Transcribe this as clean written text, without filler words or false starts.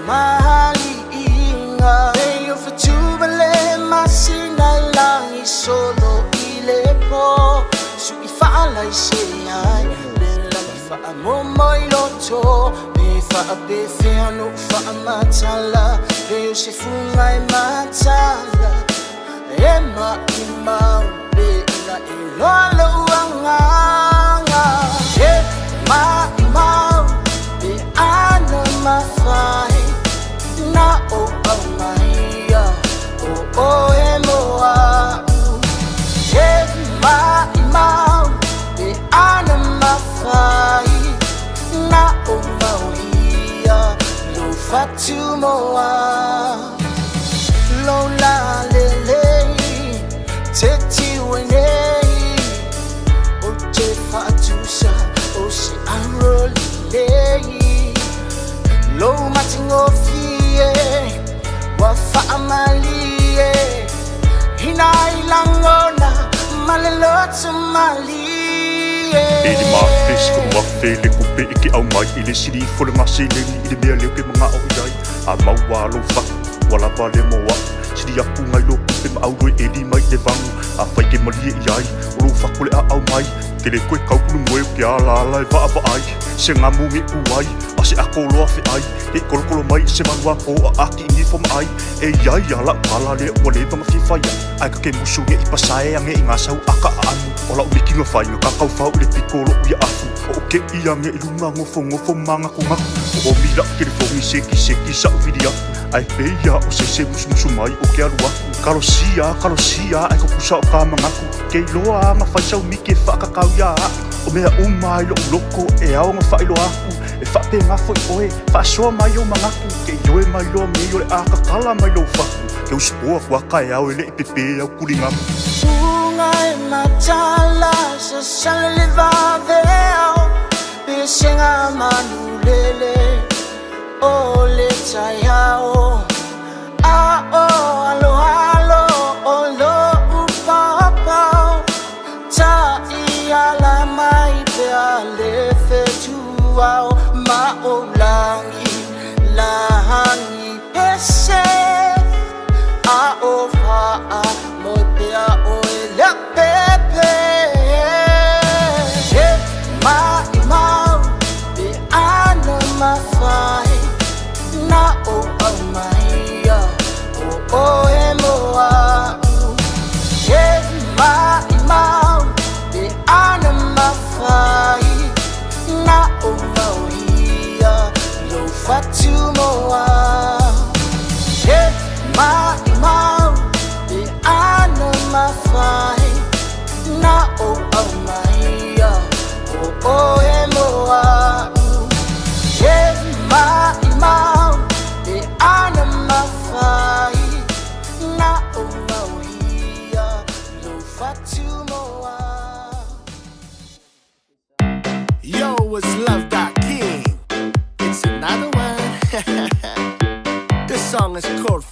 mahalinga Eyo fatubale masina lang isolo ilepo Su ifaalay siyay Belang ifaamomoy loto Befe ano faamatala Beyo si fungay matala Ema imang be na ilolo ang nga Ema imang be ano mafay Na o ang mahiya o emo Ema imang be ano mafay Na o mahiya lo fatumoa Lola lele Teti wene Ote fatusa Osi anrolile Lo matingo fie Wafa amalie Hinailangona Malelot malie Ili mafis kung mafili kupi iki au mai Ili sili fulu masilingi Ili mea liu ke mga au yai Amawalo fak Wala vale moa Sidi aku ngai lo kupi mauroi Eli mai te vangu Awhai ke malie iai Uru fakule a au mai Kele koe kaukulu moe ke alalai va ava ai Se ngamu nge uai Ase ako loa fe ai He kolokolo mai se manua po a aki ingi fom ai E iai ala pala le wale vanga fifaya Ai ka ke musu nge ipasae ange inga sau aka anu Ola umiki nga whai nga kakau whau le pikolo uia afu O ke ia nge ilunga ngofo manga kungaku O mira ke le fongi seki sa uvidi aku Ai peia o se musu mai o ke alu aku Kalosia ai ko kusa o kamangaku Kei loa nga whai sau miki e whakakau ia O mea umai lo uloko e ao nga whai lo aku E whape ngā fwoi oe, whaasoa mai o mangaku Ke ioe mai loa mei o le akakala mai lo whaku Ke uspoa whaka e ao e le pepe au kuringamu Ungai matala sa salele vaveo Pisenga manulele o le tayao alo o lo upapao Ta iala mai pe ale fetuao Ma o langi pese A o faa mo pe a o ele pepe Ma imau pe ano mafai Na o amaya o emoa Ma imau pe ano mafai Na o mauia lo fatumoa Ma imau pe ano mafai Na o amaya o emoa Ma imau pe ano mafai Na o mauia lo fatumoa Yo, it's Love King. It's another one. This song is called